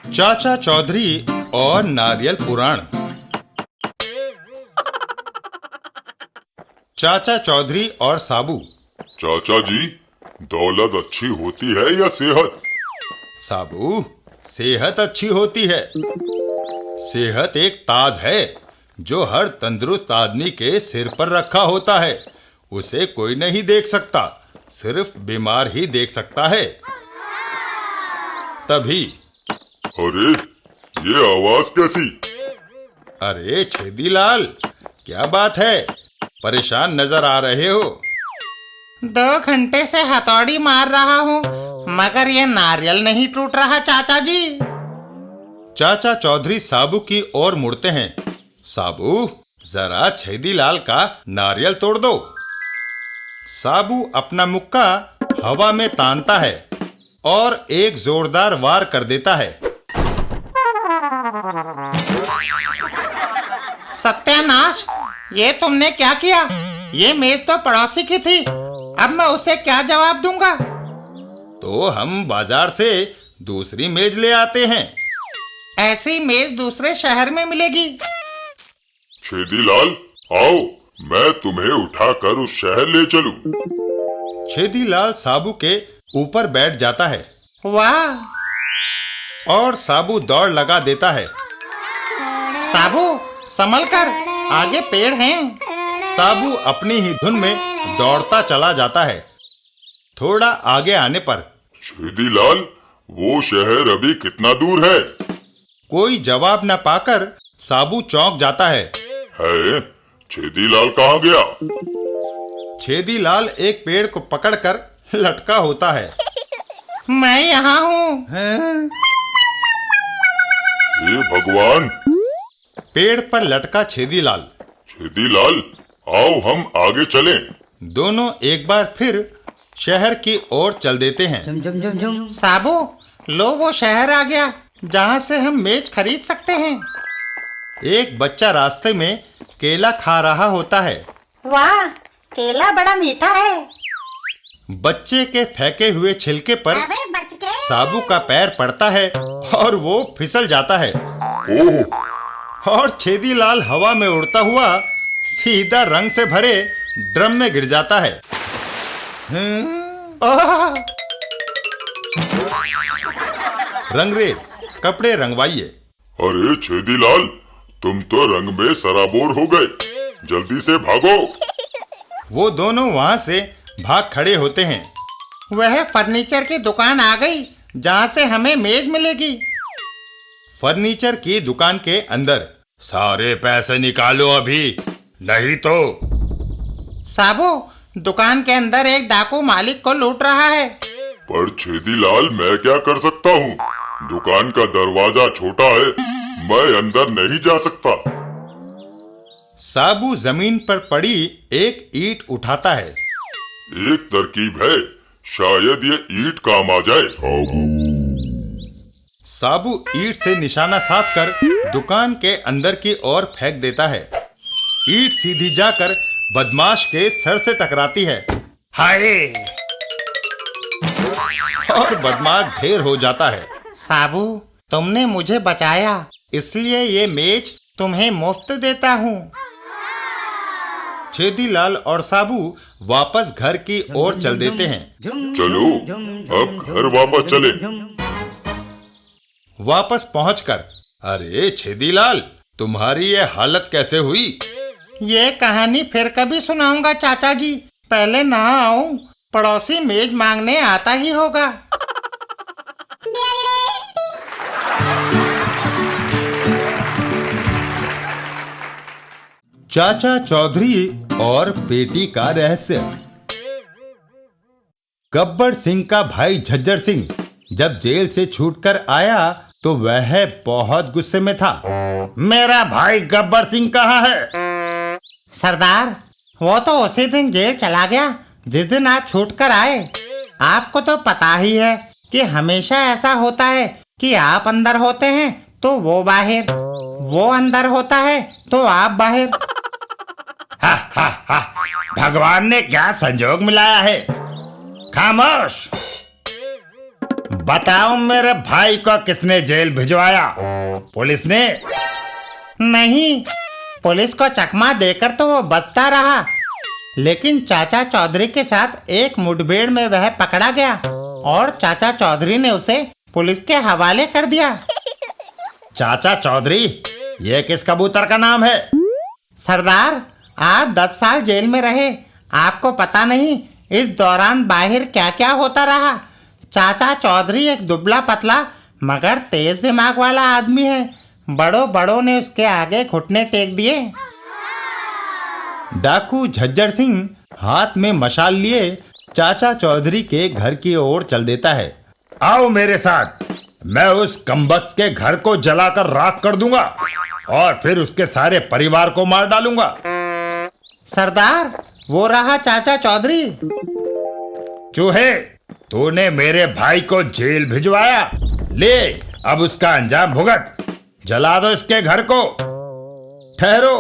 चाचा चौधरी और नारियल पुराण। चाचा चौधरी और साबू। चाचा जी, दौलत अच्छी होती है या सेहत? साबू, सेहत अच्छी होती है। सेहत एक ताज है जो हर तंदुरुस्त आदमी के सिर पर रखा होता है। उसे कोई नहीं देख सकता, सिर्फ बीमार ही देख सकता है। तभी अरे, ये आवाज कैसी? अरे छेदीलाल, क्या बात है? परेशान नजर आ रहे हो। 2 घंटे से हथौड़ी मार रहा हूँ, मगर ये नारियल नहीं टूट रहा चाचा जी। चाचा चौधरी साबू की ओर मुड़ते हैं। साबू, जरा छेदीलाल का नारियल तोड़ दो। साबू अपना मुक्का हवा में तानता है और एक जोरदार वार कर देता है। सत्यानाश! ये तुमने क्या किया? ये मेज तो पड़ोसी की थी, अब मैं उसे क्या जवाब दूंगा? तो हम बाजार से दूसरी मेज ले आते हैं। ऐसी मेज दूसरे शहर में मिलेगी। छेदीलाल, आओ, मैं तुम्हें उठाकर उस शहर ले चलूं। छेदीलाल साबू के ऊपर बैठ जाता है। वाह! और साबू दौड़ लगा देता है। साबू, संभल कर, आगे पेड़ हैं। साबू अपनी ही धुन में दौड़ता चला जाता है। थोड़ा आगे आने पर छेदीलाल, वो शहर अभी कितना दूर है? कोई जवाब न पाकर साबू चौंक जाता है। छेदीलाल कहाँ गया? छेदीलाल एक पेड़ को पकड़कर लटका होता है। मैं यहाँ हूँ। हे भगवान! पेड़ पर लटका छेदीलाल। छेदीलाल, आओ हम आगे चलें। दोनों एक बार फिर शहर की ओर चल देते हैं। साबू, लो वो शहर आ गया जहाँ से हम मेज खरीद सकते हैं। एक बच्चा रास्ते में केला खा रहा होता है। वाह, केला बड़ा मीठा है। बच्चे के फेंके हुए छिलके पर साबू का पैर पड़ता है और वो फिसल जाता है। ओह! और छेदीलाल हवा में उड़ता हुआ सीधा रंग से भरे ड्रम में गिर जाता है। रंगरेज, कपड़े रंगवाइए। अरे छेदीलाल, तुम तो रंग में सराबोर हो गए, जल्दी से भागो। वो दोनों वहां से भाग खड़े होते हैं। वह फर्नीचर की दुकान आ गई जहाँ से हमें मेज मिलेगी। फर्नीचर की दुकान के अंदर सारे पैसे निकालो अभी, नहीं तो। साबू, दुकान के अंदर एक डाकू मालिक को लूट रहा है। पर छेदीलाल, मैं क्या कर सकता हूँ? दुकान का दरवाजा छोटा है, मैं अंदर नहीं जा सकता। साबू जमीन पर पड़ी एक ईंट उठाता है। एक तरकीब है, शायद ये ईंट काम आ जाए। साबू ईंट से निशाना साध कर दुकान के अंदर की ओर फेंक देता है। ईंट सीधी जाकर बदमाश के सर से टकराती है। हाय! और बदमाश ढेर हो जाता है। साबू, तुमने मुझे बचाया, इसलिए ये मेज तुम्हें मुफ्त देता हूँ। छेदीलाल और साबू वापस घर की ओर चल देते हैं। चलो, अब घर वापस चले। वापस पहुंचकर, अरे छेदीलाल, तुम्हारी ये हालत कैसे हुई? ये कहानी फिर कभी सुनाऊंगा चाचा जी, पहले नहा आऊं, पड़ोसी मेज मांगने आता ही होगा। चाचा चौधरी और बेटी का रहस्य। गब्बर सिंह का भाई झज्जर सिंह जब जेल से छूटकर आया तो वह बहुत गुस्से में था। मेरा भाई गब्बर सिंह कहाँ है? सरदार, वो तो उसी दिन जेल चला गया जिस दिन आप छूटकर आए। आपको तो पता ही है कि हमेशा ऐसा होता है कि आप अंदर होते हैं तो वो बाहर, वो अंदर होता है तो आप बाहर। हा हा हा, भगवान ने क्या संजोग मिलाया है। खामोश! बताओ मेरे भाई को किसने जेल भिजवाया? पुलिस ने? नहीं, पुलिस को चकमा देकर तो वो बचता रहा, लेकिन चाचा चौधरी के साथ एक मुठभेड़ में वह पकड़ा गया और चाचा चौधरी ने उसे पुलिस के हवाले कर दिया। चाचा चौधरी, ये किस कबूतर का नाम है? सरदार, आप 10 साल जेल में रहे, आपको पता नहीं इस दौरान बाहर क्या क्या होता रहा। चाचा चौधरी एक दुबला पतला मगर तेज दिमाग वाला आदमी है। बड़ों बड़ों ने उसके आगे घुटने टेक दिए। डाकू झज्जर सिंह हाथ में मशाल लिए चाचा चौधरी के घर की ओर चल देता है। आओ मेरे साथ, मैं उस कमबख्त के घर को जलाकर राख कर दूंगा और फिर उसके सारे परिवार को मार डालूंगा। सरदार, वो रहा चाचा चौधरी। चूहे, तूने मेरे भाई को जेल भिजवाया, ले अब उसका अंजाम भुगत। जला दो इसके घर को। ठहरो,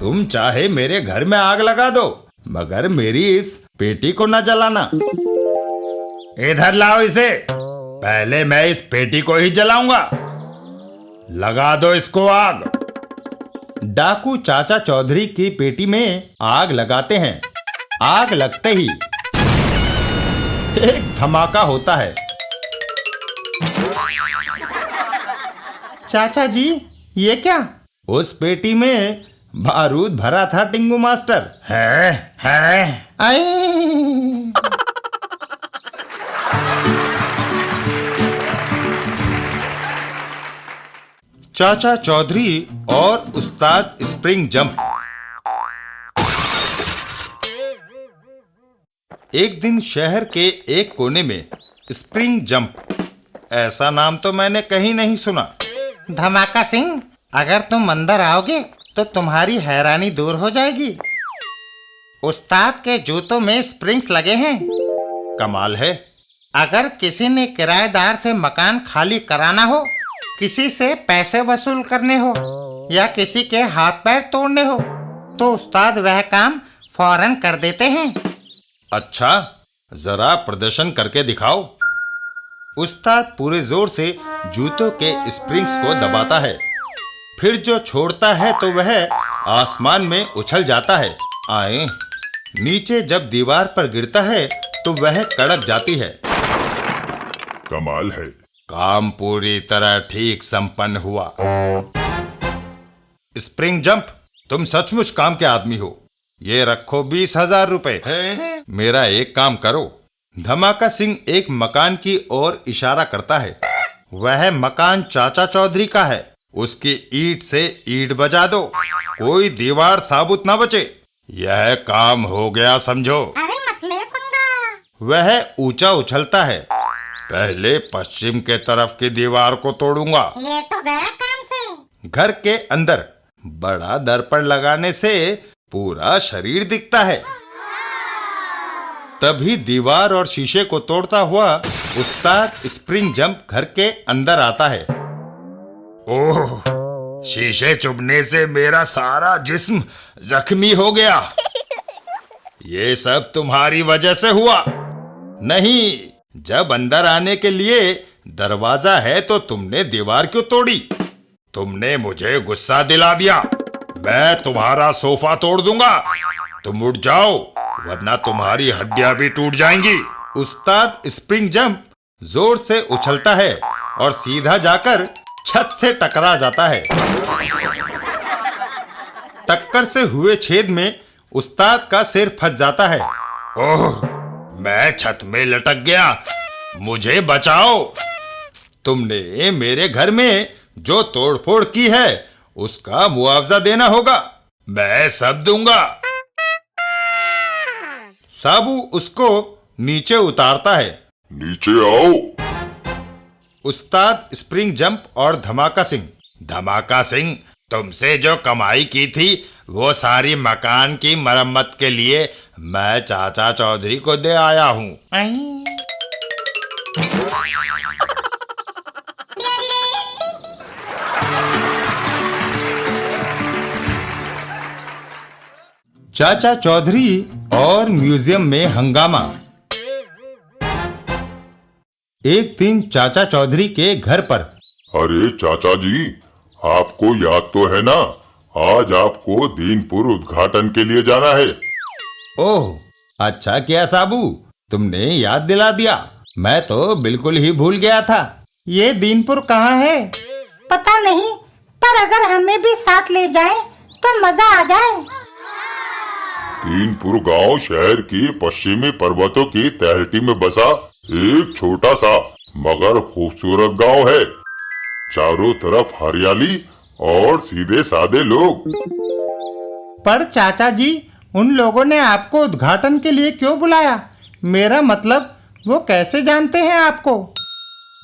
तुम चाहे मेरे घर में आग लगा दो, मगर मेरी इस पेटी को न जलाना। इधर लाओ इसे, पहले मैं इस पेटी को ही जलाऊंगा। लगा दो इसको आग। डाकू चाचा चौधरी की पेटी में आग लगाते हैं। आग लगते ही एक धमाका होता है। चाचा जी, ये क्या? उस पेटी में बारूद भरा था टिंगू मास्टर। है। आए! चाचा चौधरी और उस्ताद स्प्रिंग जंप। एक दिन शहर के एक कोने में स्प्रिंग जंप, ऐसा नाम तो मैंने कहीं नहीं सुना। धमाका सिंह, अगर तुम अंदर आओगे तो तुम्हारी हैरानी दूर हो जाएगी। उस्ताद के जूतों में स्प्रिंग्स लगे हैं। कमाल है। अगर किसी ने किराएदार से मकान खाली कराना हो, किसी से पैसे वसूल करने हो या किसी के हाथ पैर तोड़ने हो, तो उस्ताद वह काम फौरन कर देते हैं। अच्छा, जरा प्रदर्शन करके दिखाओ। उस्ताद पूरे जोर से जूतों के स्प्रिंग्स को दबाता है, फिर जो छोड़ता है तो वह आसमान में उछल जाता है। आए, नीचे जब दीवार पर गिरता है तो वह कड़क जाती है। कमाल है। काम पूरी तरह ठीक संपन्न हुआ। स्प्रिंग जंप, तुम सचमुच काम के आदमी हो। ये रखो 20,000 रुपए। मेरा एक काम करो। धमाका सिंह एक मकान की ओर इशारा करता है। वह मकान चाचा चौधरी का है। उसकी ईंट से ईंट बजा दो, कोई दीवार साबुत ना बचे। यह काम हो गया समझो। अरे मत ले पंगा। वह ऊंचा उछलता है। पहले पश्चिम के तरफ की दीवार को तोड़ूंगा। ये तो गया काम से। घर के अंदर बड़ा दर्पण लगाने से पूरा शरीर दिखता है। तभी दीवार और शीशे को तोड़ता हुआ उस्ताद स्प्रिंग जंप घर के अंदर आता है। ओह, शीशे चुभने से मेरा सारा जिस्म जख्मी हो गया। ये सब तुम्हारी वजह से हुआ। नहीं, जब अंदर आने के लिए दरवाजा है तो तुमने दीवार क्यों तोड़ी? तुमने मुझे गुस्सा दिला दिया। मैं तुम्हारा सोफा तोड़ दूंगा। तुम उठ जाओ, वरना तुम्हारी हड्डियां भी टूट जाएंगी। उस्ताद स्प्रिंग जंप जोर से उछलता है और सीधा जाकर छत से टकरा जाता है। टक्कर से हुए छेद में उस्ताद का सिर फंस जाता है। ओह, मैं छत में लटक गया, मुझे बचाओ। तुमने मेरे घर में जो तोड़फोड़ की है उसका मुआवजा देना होगा। मैं सब दूंगा। साबू उसको नीचे उतारता है। नीचे आओ। उस्ताद स्प्रिंग जंप और धमाका सिंह, तुमसे जो कमाई की थी वो सारी मकान की मरम्मत के लिए मैं चाचा चौधरी को दे आया हूँ। चाचा चौधरी और म्यूजियम में हंगामा। एक दिन चाचा चौधरी के घर पर। अरे चाचा जी, आपको याद तो है ना, आज आपको दीनपुर उद्घाटन के लिए जाना है। ओह, अच्छा किया साबू, तुमने याद दिला दिया। मैं तो बिल्कुल ही भूल गया था। ये दीनपुर कहाँ है? पता नहीं, पर अगर हमें भी साथ ले जाएं तो मजा आ जाए। दीनपुर गांव शहर की पश्चिमी पर्वतों की तलहटी में बसा एक छोटा सा मगर खूबसूरत गांव है। चारों तरफ हरियाली और सीधे सादे लोग। पर चाचा जी, उन लोगों ने आपको उद्घाटन के लिए क्यों बुलाया? मेरा मतलब, वो कैसे जानते हैं आपको?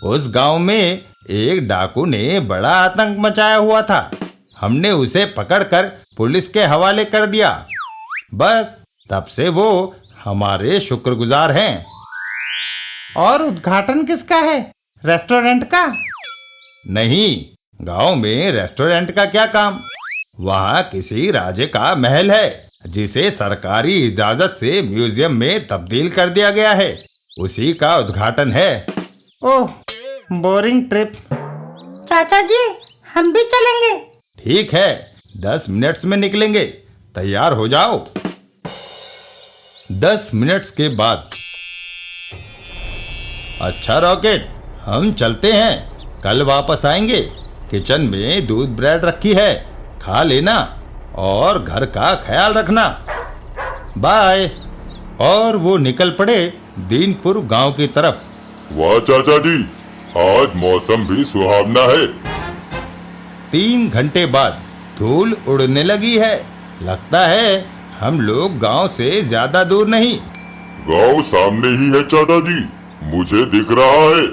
उस गांव में एक डाकू ने बड़ा आतंक मचाया हुआ था। हमने उसे पकड़कर पुलिस के हवाले कर दिया। बस तब से वो हमारे शुक्रगुजार हैं। और उद्घाटन किसका है? रेस्टोरेंट का? नहीं, गांव में रेस्टोरेंट का क्या काम? वहाँ किसी राजे का महल है जिसे सरकारी इजाजत से म्यूजियम में तब्दील कर दिया गया है। उसी का उद्घाटन है। ओह, बोरिंग ट्रिप। चाचा जी, हम भी चलेंगे। ठीक है, 10 मिनट्स में निकलेंगे। तैयार हो जाओ। 10 मिनट्स के बाद। अच्छा रॉकेट, हम चलते हैं। कल वापस आएंगे। किचन में दूध ब्रेड रखी है, खा लेना और घर का ख्याल रखना। बाय। और वो निकल पड़े दीनपुर गांव की तरफ। वाह चाचा जी, आज मौसम भी सुहावना है। 3 घंटे बाद धूल उड़ने लगी है। लगता है हम लोग गांव से ज्यादा दूर नहीं। गांव सामने ही है चाचा जी, मुझे दिख रहा है।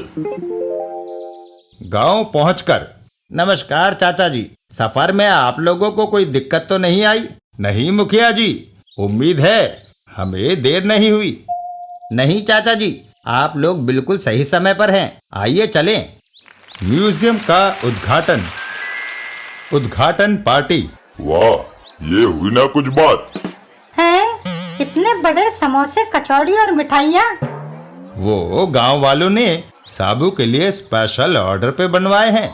गांव पहुंचकर, नमस्कार चाचा जी, सफर में आप लोगों को कोई दिक्कत तो नहीं आई? नहीं मुखिया जी, उम्मीद है हमें देर नहीं हुई। नहीं चाचा जी, आप लोग बिल्कुल सही समय पर हैं। आइए चलें। म्यूजियम का उद्घाटन पार्टी। वाह, ये हुई ना कुछ बात। हैं? इतने बड़े समोसे, कचौड़ी और मिठाइयाँ। वो गांव वालों ने साबू के लिए स्पेशल ऑर्डर पे बनवाए हैं।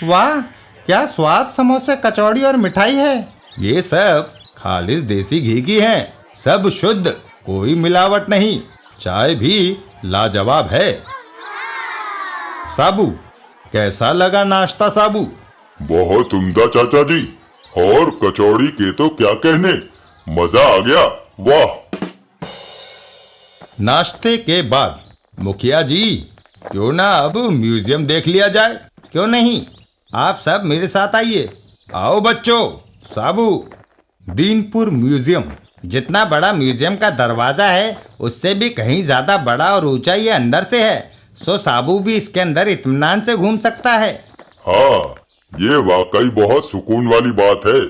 वाह, क्या स्वाद समोसे, कचौड़ी और मिठाई है। ये सब खालिस देसी घी की हैं। सब शुद्ध, कोई मिलावट नहीं। चाय भी लाजवाब है। साबू, कैसा लगा नाश्ता साबू? बहुत उम्दा चाचा जी, और कचौड़ी के तो क्या कहने, मजा आ गया। वाह। नाश्ते के बाद, मुखिया जी, क्यों ना अब म्यूजियम देख लिया जाए? क्यों नहीं? आप सब मेरे साथ आइए। आओ बच्चों। साबू। दीनपुर म्यूजियम। जितना बड़ा म्यूजियम का दरवाजा है, उससे भी कहीं ज्यादा बड़ा और ऊंचा ये अंदर से है। सो साबू भी इसके अंदर इत्मीनान से घूम सकता है। हाँ, ये वाकई बहुत सुकून वाली बात है।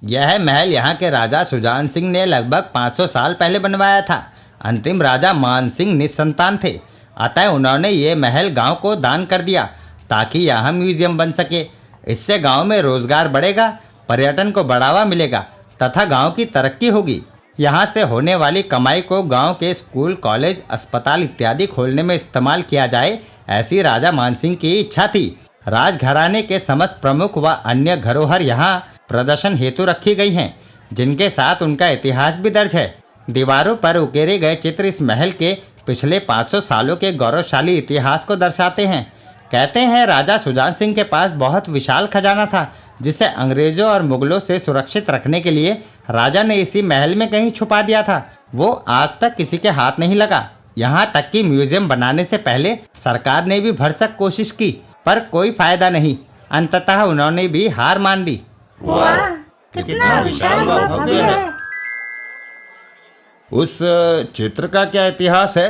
यह महल यहाँ के राजा सुजान सिंह ने लगभग 500 साल पहले बनवाया था। अंतिम राजा मान सिंह निसंतान थे, अतः उन्होंने ये महल गांव को दान कर दिया ताकि यहाँ म्यूजियम बन सके। इससे गांव में रोजगार बढ़ेगा, पर्यटन को बढ़ावा मिलेगा तथा गांव की तरक्की होगी। यहाँ से होने वाली कमाई को गांव के स्कूल, कॉलेज, अस्पताल इत्यादि खोलने में इस्तेमाल किया जाए, ऐसी राजा मानसिंह की इच्छा थी। राजघराने के समस्त प्रमुख व अन्य धरोहर यहाँ प्रदर्शन हेतु रखी गई हैं, जिनके साथ उनका इतिहास भी दर्ज है। दीवारों पर उकेरे गए चित्र इस महल के पिछले 500 सालों के गौरवशाली इतिहास को दर्शाते हैं। कहते हैं राजा सुजान सिंह के पास बहुत विशाल खजाना था, जिसे अंग्रेजों और मुगलों से सुरक्षित रखने के लिए राजा ने इसी महल में कहीं छुपा दिया था। वो आज तक किसी के हाथ नहीं लगा। यहाँ तक कि म्यूजियम बनाने से पहले सरकार ने भी भरसक कोशिश की, पर कोई फायदा नहीं। अंततः उन्होंने भी हार मान ली। वाह, कितना विशाल व भव्य है। उस चित्र का क्या इतिहास है?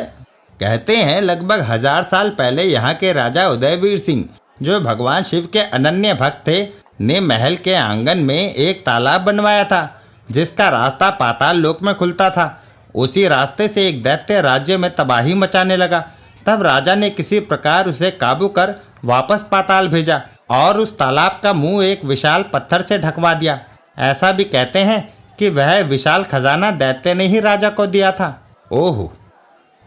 कहते हैं लगभग 1000 साल पहले यहाँ के राजा उदयवीर सिंह, जो भगवान शिव के अनन्य भक्त थे, ने महल के आंगन में एक तालाब बनवाया था, जिसका रास्ता पाताल लोक में खुलता था। उसी रास्ते से एक दैत्य राज्य में तबाही मचाने लगा। तब राजा ने किसी प्रकार उसे काबू कर वापस पाताल भेजा और उस तालाब का मुंह एक विशाल पत्थर से ढकवा दिया। ऐसा भी कहते हैं कि वह विशाल खजाना दैत्य ने ही राजा को दिया था। ओह,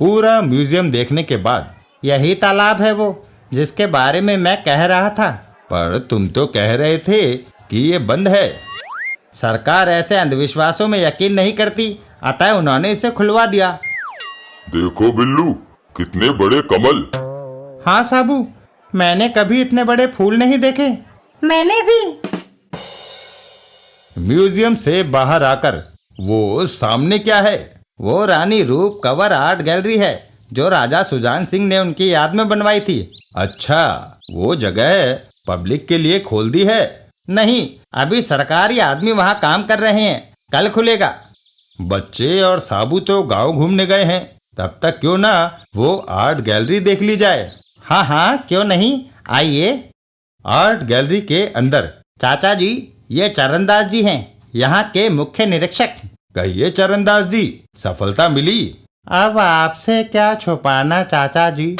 पूरा म्यूजियम देखने के बाद। यही तालाब है वो जिसके बारे में मैं कह रहा था। पर तुम तो कह रहे थे कि ये बंद है। सरकार ऐसे अंधविश्वासों में यकीन नहीं करती, अतः उन्होंने इसे खुलवा दिया। देखो बिल्लू, कितने बड़े कमल। हाँ साबू, मैंने कभी इतने बड़े फूल नहीं देखे। मैंने भी। म्यूजियम से बाहर आकर वो सामने क्या है? वो रानी रूप कंवर आर्ट गैलरी है जो राजा सुजान सिंह ने उनकी याद में बनवाई थी। अच्छा, वो जगह पब्लिक के लिए खोल दी है? नहीं, अभी सरकारी आदमी वहाँ काम कर रहे हैं, कल खुलेगा। बच्चे और साबू तो गांव घूमने गए हैं, तब तक क्यों ना वो आर्ट गैलरी देख ली जाए। हाँ हाँ, क्यों नहीं, आइए। आर्ट गैलरी के अंदर। चाचा जी, ये चरणदास जी हैं, यहाँ के मुख्य निरीक्षक। कहिए चरणदास जी, सफलता मिली? अब आपसे क्या छुपाना चाचा जी,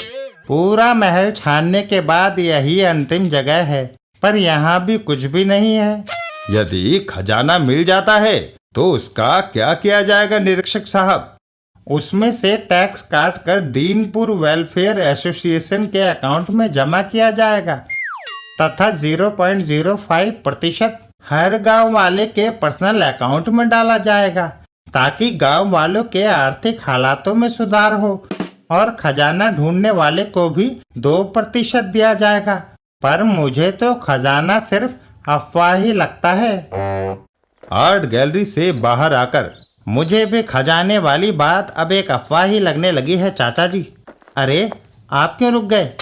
पूरा महल छानने के बाद यही अंतिम जगह है, पर यहाँ भी कुछ भी नहीं है। यदि खजाना मिल जाता है तो उसका क्या किया जाएगा निरीक्षक साहब? उसमें से टैक्स काट कर दीनपुर वेलफेयर एसोसिएशन के अकाउंट में जमा किया जाएगा तथा 0.05% हर गांव वाले के पर्सनल अकाउंट में डाला जाएगा, ताकि गांव वालों के आर्थिक हालातों में सुधार हो। और खजाना ढूंढने वाले को भी 2% दिया जाएगा। पर मुझे तो खजाना सिर्फ अफवाह ही लगता है। आर्ट गैलरी से बाहर आकर मुझे भी खजाने वाली बात अब एक अफवाह ही लगने लगी है चाचा जी। अरे, आप क्यों रुक गए?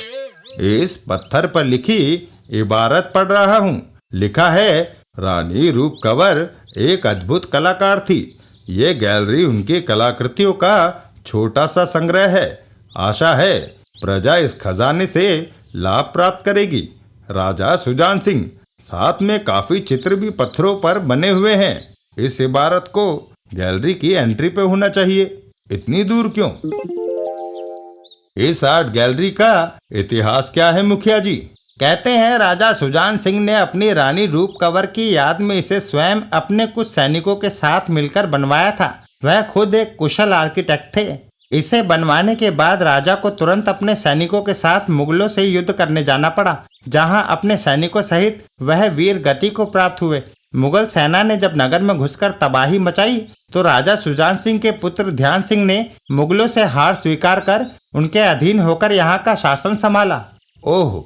इस पत्थर पर लिखी इबारत पढ़ रहा हूँ। लिखा है, रानी रूप कंवर एक अद्भुत कलाकार थी। ये गैलरी उनकी कलाकृतियों का छोटा सा संग्रह है। आशा है प्रजा इस खजाने से लाभ प्राप्त करेगी। राजा सुजान सिंह। साथ में काफी चित्र भी पत्थरों पर बने हुए हैं। इस इबारत को गैलरी की एंट्री पे होना चाहिए। इतनी दूर क्यों? इस आर्ट गैलरी का इतिहास क्या है मुखिया जी? कहते हैं राजा सुजान सिंह ने अपनी रानी रूप कंवर की याद में इसे स्वयं अपने कुछ सैनिकों के साथ मिलकर बनवाया था। वह खुद एक कुशल आर्किटेक्ट थे। इसे बनवाने के बाद राजा को तुरंत अपने सैनिकों के साथ मुगलों से युद्ध करने जाना पड़ा, जहां अपने सैनिकों सहित वह वीर गति को प्राप्त हुए। मुगल सेना ने जब नगर में घुसकर तबाही मचाई तो राजा सुजान सिंह के पुत्र ध्यान सिंह ने मुगलों से हार स्वीकार कर उनके अधीन होकर यहाँ का शासन संभाला। ओह,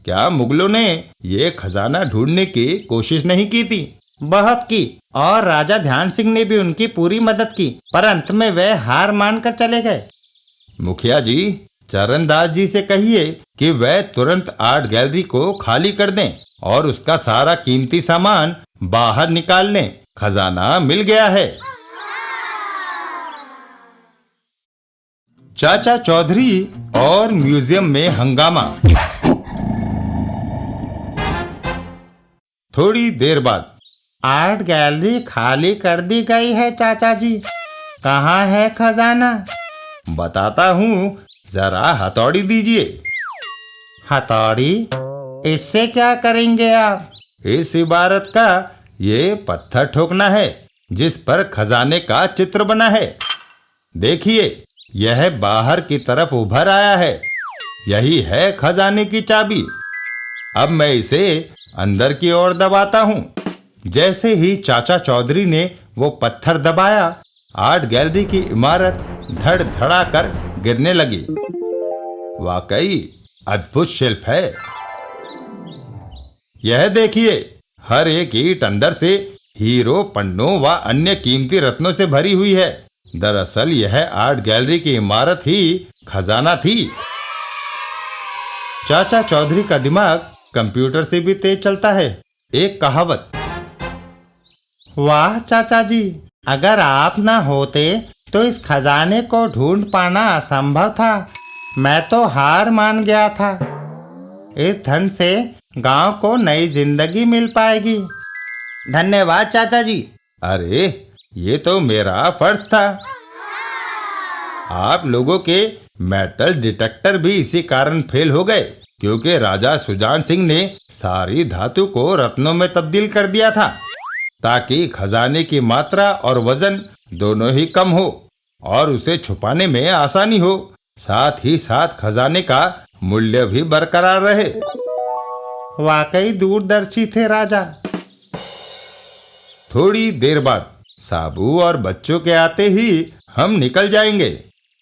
क्या मुगलों ने ये खजाना ढूंढने की कोशिश नहीं की थी? बहुत की, और राजा ध्यान सिंह ने भी उनकी पूरी मदद की, पर अंत में वे हार मानकर चले गए। मुखिया जी, चरणदास जी से कहिए कि वह तुरंत आर्ट गैलरी को खाली कर दें और उसका सारा कीमती सामान बाहर निकाल लें। खजाना मिल गया है। चाचा चौधरी और म्यूजियम में हंगामा। थोड़ी देर बाद। आर्ट गैलरी खाली कर दी गई है चाचा जी। कहाँ है खजाना? बताता हूँ, जरा हथौड़ी दीजिए। हथौड़ी? इससे क्या करेंगे आप? इस इबारत का ये पत्थर ठोकना है जिस पर खजाने का चित्र बना है। देखिए, यह बाहर की तरफ उभर आया है। यही है खजाने की चाबी। अब मैं इसे अंदर की ओर दबाता हूँ। जैसे ही चाचा चौधरी ने वो पत्थर दबाया, आर्ट गैलरी की इमारत धड़ धड़ा कर गिरने लगी। वाकई अद्भुत शिल्प है। यह देखिए, हर एक ईंट अंदर से हीरो, पन्नों व अन्य कीमती रत्नों से भरी हुई है। दरअसल यह आर्ट गैलरी की इमारत ही खजाना थी। चाचा चौधरी का दिमाग कंप्यूटर से भी तेज चलता है। एक कहावत। वाह चाचा जी, अगर आप ना होते तो इस खजाने को ढूंढ पाना असंभव था। मैं तो हार मान गया था। इस धन से गांव को नई जिंदगी मिल पाएगी। धन्यवाद चाचा जी। अरे, ये तो मेरा फर्ज था। आप लोगों के मेटल डिटेक्टर भी इसी कारण फेल हो गए, क्योंकि राजा सुजान सिंह ने सारी धातु को रत्नों में तब्दील कर दिया था, ताकि खजाने की मात्रा और वजन दोनों ही कम हो और उसे छुपाने में आसानी हो, साथ ही साथ खजाने का मूल्य भी बरकरार रहे। वाकई दूरदर्शी थे राजा। थोड़ी देर बाद साबू और बच्चों के आते ही हम निकल जाएंगे।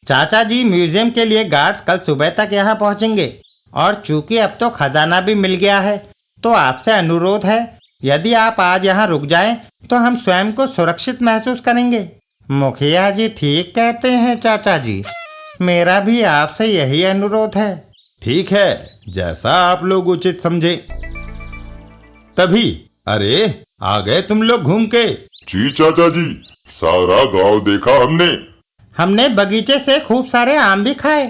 चाचा जी, म्यूजियम के लिए गार्ड्स कल सुबह तक यहाँ पहुँचेंगे, और चूंकि अब तो खजाना भी मिल गया है, तो आपसे अनुरोध है, यदि आप आज यहाँ रुक जाएं, तो हम स्वयं को सुरक्षित महसूस करेंगे। मुखिया जी ठीक कहते हैं चाचा जी, मेरा भी आपसे यही अनुरोध है। ठीक है, जैसा आप लोग उचित समझे। तभी अरे आ गए तुम लोग घूम के। जी चाचा जी, सारा गांव देखा हमने। हमने बगीचे से खूब सारे आम भी खाए।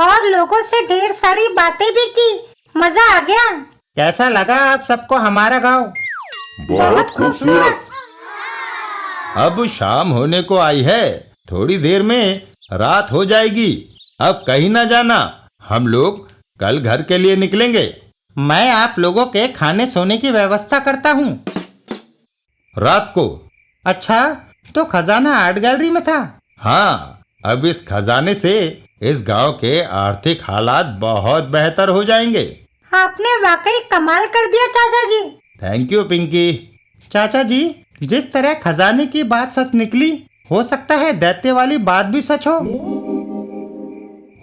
और लोगों से ढेर सारी बातें भी की। मजा आ गया। कैसा लगा आप सबको हमारा गांव? बहुत खूबसूरत। अब शाम होने को आई है, थोड़ी देर में रात हो जाएगी। अब कहीं ना जाना, हम लोग कल घर के लिए निकलेंगे। मैं आप लोगों के खाने सोने की व्यवस्था करता हूँ। रात को। अच्छा, तो खजाना आर्ट गैलरी में था? हाँ, अब इस खजाने से इस गांव के आर्थिक हालात बहुत बेहतर हो जाएंगे। आपने वाकई कमाल कर दिया चाचा जी। Thank you Pinky. चाचा जी, जिस तरह खजाने की बात सच निकली, हो सकता है दैत्य वाली बात भी सच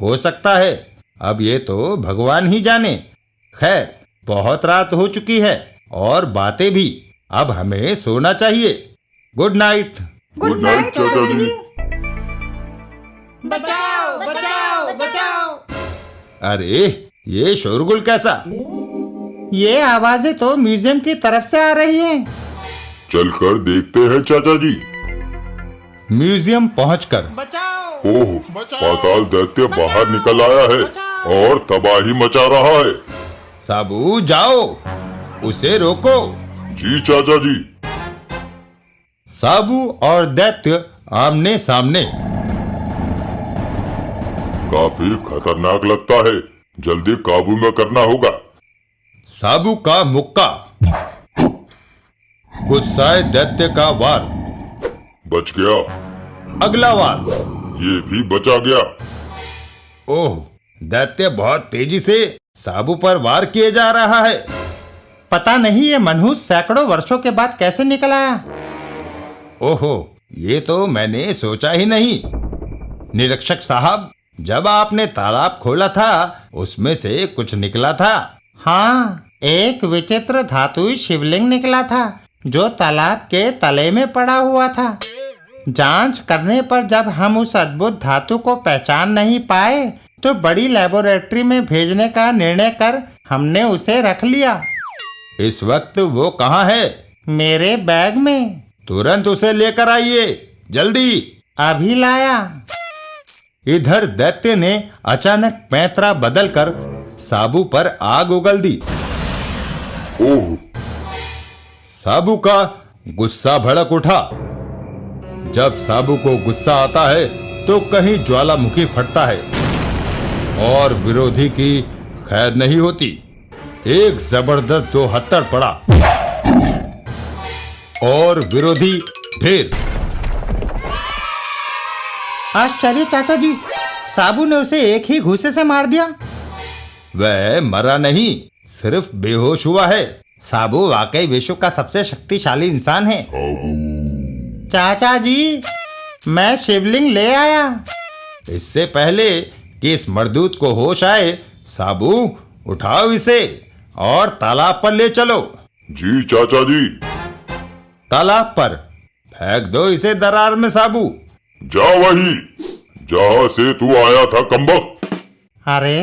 हो सकता है, अब ये तो भगवान ही जाने। खैर, बहुत रात हो चुकी है और बातें भी। अब हमें सोना चाहिए। Good night. गुड नाइट चाचा जी। बचाओ बचाओ बचाओ। अरे ये शोरगुल कैसा? ये आवाजें तो म्यूजियम की तरफ से आ रही हैं। चलकर देखते हैं चाचा जी। म्यूजियम पहुंचकर बचाओ। ओह, पाताल दैत्य बाहर निकल आया है और तबाही मचा रहा है। साबू जाओ, उसे रोको। जी चाचा जी। साबू और दैत्य आमने सामने। काफी खतरनाक लगता है, जल्दी काबू में करना होगा। साबू का मुक्का, गुस्साए दैत्य का वार। बच गया। अगला वार। ये भी बचा गया। ओह, दैत्य बहुत तेजी से साबू पर वार किए जा रहा है। पता नहीं ये मनहूस सैकड़ों वर्षों के बाद कैसे निकल आया। ओहो, ये तो मैंने सोचा ही नहीं। निरीक्षक साहब, जब आपने तालाब खोला था, उसमें से कुछ निकला था। हाँ, एक विचित्र धातुई शिवलिंग निकला था, जो तालाब के तले में पड़ा हुआ था। जांच करने पर जब हम उस अद्भुत धातु को पहचान नहीं पाए, तो बड़ी लेबोरेटरी में भेजने का निर्णय कर हमने उसे रख लिया। इस वक्त वो कहाँ है? मेरे बैग में। तुरंत उसे लेकर आइए, जल्दी। अभी लाया। इधर दैत्य ने अचानक पैंतरा बदलकर साबू पर आग उगल दी। ओह, साबू का गुस्सा भड़क उठा। जब साबू को गुस्सा आता है, तो कहीं ज्वालामुखी फटता है और विरोधी की खैर नहीं होती। एक जबरदस्त दो हत्थड़ पड़ा और विरोधी ढेर। आश्चर्य चाचा जी, साबू ने उसे एक ही घूसे से मार दिया। वह मरा नहीं, सिर्फ बेहोश हुआ है। साबू वाकई विश्व का सबसे शक्तिशाली इंसान है। चाचा जी, मैं शिवलिंग ले आया। इससे पहले कि इस मर्दूत को होश आए, साबू उठाओ इसे और तालाब पर ले चलो। जी चाचा जी। तालाब पर फेंक दो इसे दरार में। साबू जा वही जहाँ से तू आया था, कमबख्त। अरे,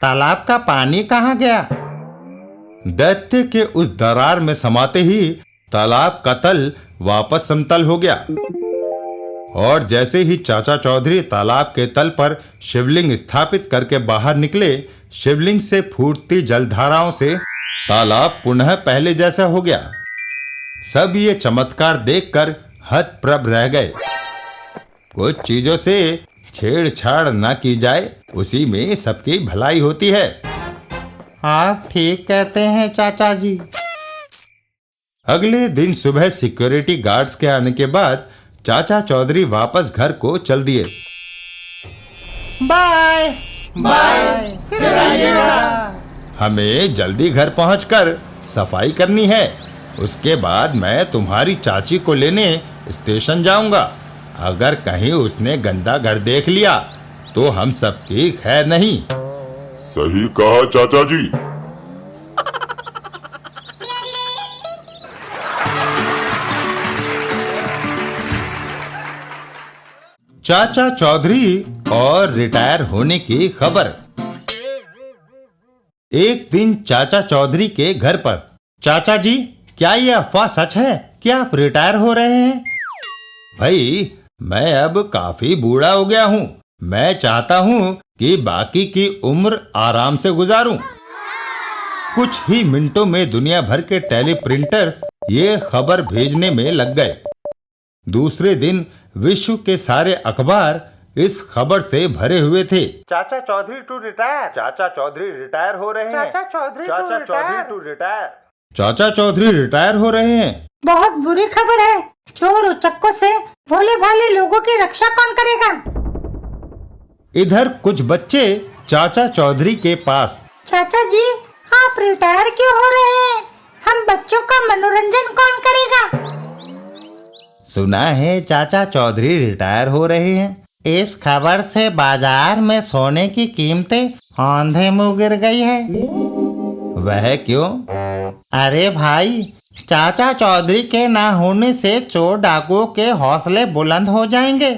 तालाब का पानी कहाँ गया? दैत्य के उस दरार में समाते ही तालाब का तल वापस समतल हो गया और जैसे ही चाचा चौधरी तालाब के तल पर शिवलिंग स्थापित करके बाहर निकले, शिवलिंग से फूटती जलधाराओं से तालाब पुनः पहले जैसा हो गया। सब ये चमत्कार देखकर हतप्रभ रह गए। कुछ चीजों से छेड़छाड़ न की जाए, उसी में सबकी भलाई होती है। आप ठीक कहते हैं चाचा जी। अगले दिन सुबह सिक्योरिटी गार्ड्स के आने के बाद चाचा चौधरी वापस घर को चल दिए। बाय बाय, फिर आइएगा। हमें जल्दी घर पहुंचकर सफाई करनी है। उसके बाद मैं तुम्हारी चाची को लेने स्टेशन जाऊंगा। अगर कहीं उसने गंदा घर देख लिया तो हम सबकी खैर नहीं। सही कहा चाचा जी। चाचा चौधरी और रिटायर होने की खबर। एक दिन चाचा चौधरी के घर पर, चाचा जी क्या ये अफवाह सच है कि आप रिटायर हो रहे हैं? भाई मैं अब काफी बूढ़ा हो गया हूँ। मैं चाहता हूँ कि बाकी की उम्र आराम से गुजारूं। कुछ ही मिनटों में दुनिया भर के टेलीप्रिंटर्स ये खबर भेजने में लग गए। दूसरे दिन विश्व के सारे अखबार इस खबर से भरे हुए थे। चाचा चौधरी टू रिटायर। चाचा चौधरी रिटायर हो रहे हैं। चाचा चौधरी टू रिटायर। चाचा चौधरी रिटायर हो रहे हैं। बहुत बुरी खबर है। चोर उचक्कों से भोले भाले लोगों की रक्षा कौन करेगा? इधर कुछ बच्चे चाचा चौधरी के पास, चाचा जी आप रिटायर क्यों हो रहे हैं? हम बच्चों का मनोरंजन कौन करेगा? सुना है चाचा चौधरी रिटायर हो रहे हैं। इस खबर से बाजार में सोने की कीमतें आंधे मुंह गिर गई है। वह क्यों? अरे भाई, चाचा चौधरी के ना होने से चोर डाकुओं के हौसले बुलंद हो जाएंगे।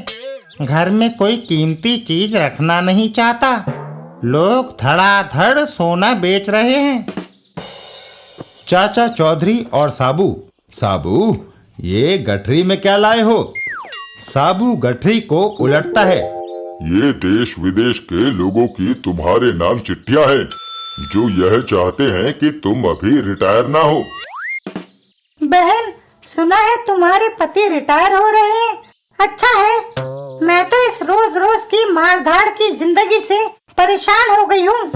घर में कोई कीमती चीज रखना नहीं चाहता। लोग धड़ाधड़ सोना बेच रहे हैं। चाचा चौधरी और साबू, साबू ये गठरी में क्या लाए हो? साबू गठरी को उलटता है। ये देश विदेश के लोगों की तुम्हारे नाम चिट्ठियां हैं, जो यह चाहते हैं कि तुम अभी रिटायर ना हो। बहन, सुना है तुम्हारे पति रिटायर हो रहे हैं। अच्छा है, मैं तो इस रोज रोज की मारधाड़ की जिंदगी से परेशान हो गई हूँ।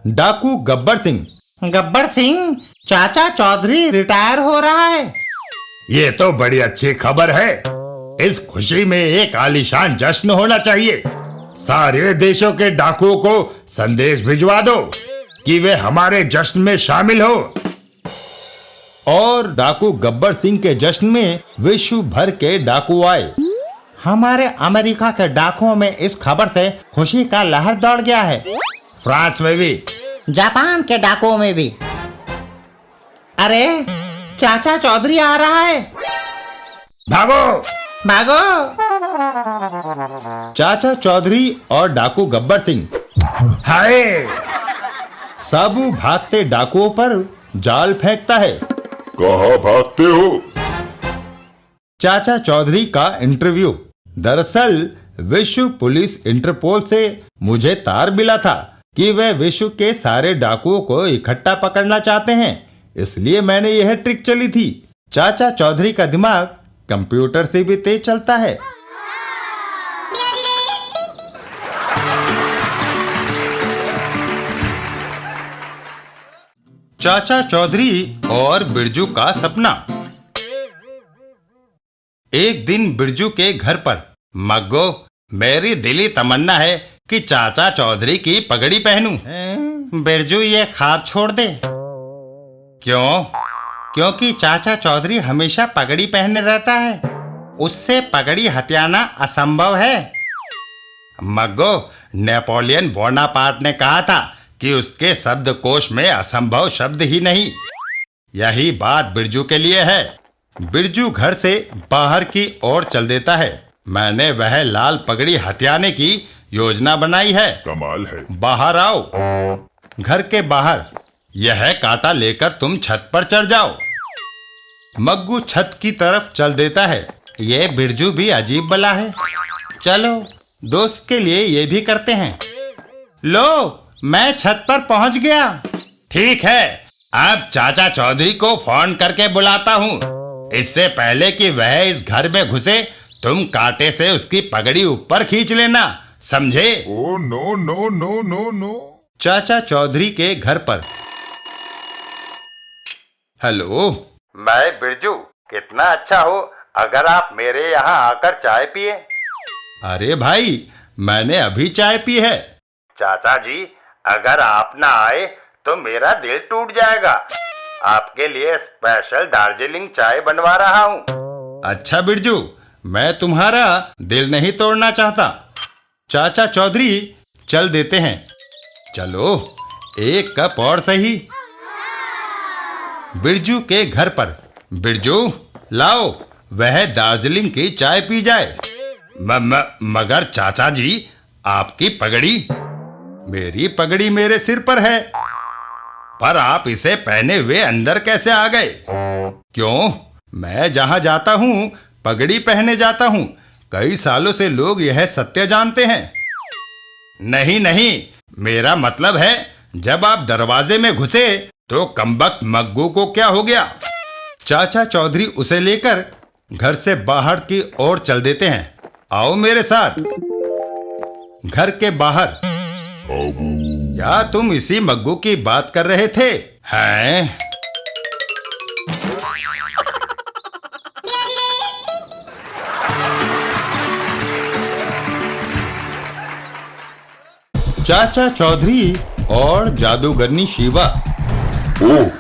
डाकू गब्बर सिंह, गब्बर सिंह, चाचा चौधरी रिटायर हो रहा है। ये तो बड़ी अच्छी खबर है। इस खुशी में एक आलीशान जश्न होना चाहिए। सारे देशों के डाकुओं को संदेश भिजवा दो कि वे हमारे जश्न में शामिल हो। और डाकू गब्बर सिंह के जश्न में विश्व भर के डाकू आए। हमारे अमेरिका के डाकुओं में इस खबर से खुशी का लहर दौड़ गया है। फ्रांस में भी, जापान के डाकुओं में भी। अरे चाचा चौधरी आ रहा है। भागो भागो। चाचा चौधरी और डाकू गब्बर सिंह, हाय! साबू भागते डाकुओं पर जाल फेंकता है। कहाँ भागते हो? चाचा चौधरी का इंटरव्यू। दरअसल विश्व पुलिस इंटरपोल से मुझे तार मिला था कि वे विश्व के सारे डाकुओं को इकट्ठा पकड़ना चाहते हैं, इसलिए मैंने यह ट्रिक चली थी। चाचा चौधरी का दिमाग कंप्यूटर से भी तेज चलता है। चाचा चौधरी और बिरजू का सपना। एक दिन बिरजू के घर पर, मग्गो मेरी दिली तमन्ना है कि चाचा चौधरी की पगड़ी पहनूं। बिरजू ये ख्वाब छोड़ दे। क्यों? क्योंकि चाचा चौधरी हमेशा पगड़ी पहने रहता है। उससे पगड़ी हथियाना असंभव है। मग्गो, नेपोलियन बोनापार्ट ने कहा था कि उसके शब्दकोश में असंभव शब्द ही नहीं। यही बात बिरजू के लिए है। बिरजू घर से बाहर की ओर चल देता है। मैंने वह लाल पगड़ी हथियाने की योजना बनाई है। कमाल है। बाहर आओ। घर के बाहर यह कांटा लेकर तुम छत पर चढ़ जाओ। मग्गू छत की तरफ चल देता है। ये बिरजू भी अजीब बला है। चलो दोस्त के लिए ये भी करते हैं। लो, मैं छत पर पहुंच गया। ठीक है, अब चाचा चौधरी को फोन करके बुलाता हूँ। इससे पहले कि वह इस घर में घुसे, तुम कांटे से उसकी पगड़ी ऊपर खींच लेना, समझे? Oh no no no no no. चाचा चौधरी के घर पर। हेलो, मैं बिरजू, कितना अच्छा हो अगर आप मेरे यहाँ आकर चाय पिए। अरे भाई, मैंने अभी चाय पी है। चाचा जी, अगर आप ना आए तो मेरा दिल टूट जाएगा। आपके लिए स्पेशल दार्जिलिंग चाय बनवा रहा हूँ। अच्छा बिरजू, मैं तुम्हारा दिल नहीं तोड़ना चाहता। चाचा चौधरी, चल देते हैं। चलो, एक कप और सही। बिरजू के घर पर। बिरजू, लाओ, वह दार्जिलिंग की चाय पी जाए। मगर चाचा जी, आपकी पगड़ी। मेरी पगड़ी मेरे सिर पर है, पर आप इसे पहने हुए अंदर कैसे आ गए? क्यों? मैं जहां जाता हूं पगड़ी पहने जाता हूं। कई सालों से लोग यह सत्य जानते हैं। नहीं नहीं, मेरा मतलब है, जब आप दरवाजे में घुसे तो कमबख्त मग्गू को क्या हो गया? चाचा चौधरी उसे लेकर घर से बाहर की ओर चल देते हैं। आओ मेरे साथ। घर के बाहर। क्या तुम इसी मग्गू की बात कर रहे थे? हैं? चाचा चौधरी और जादूगरनी शिवा। ओह,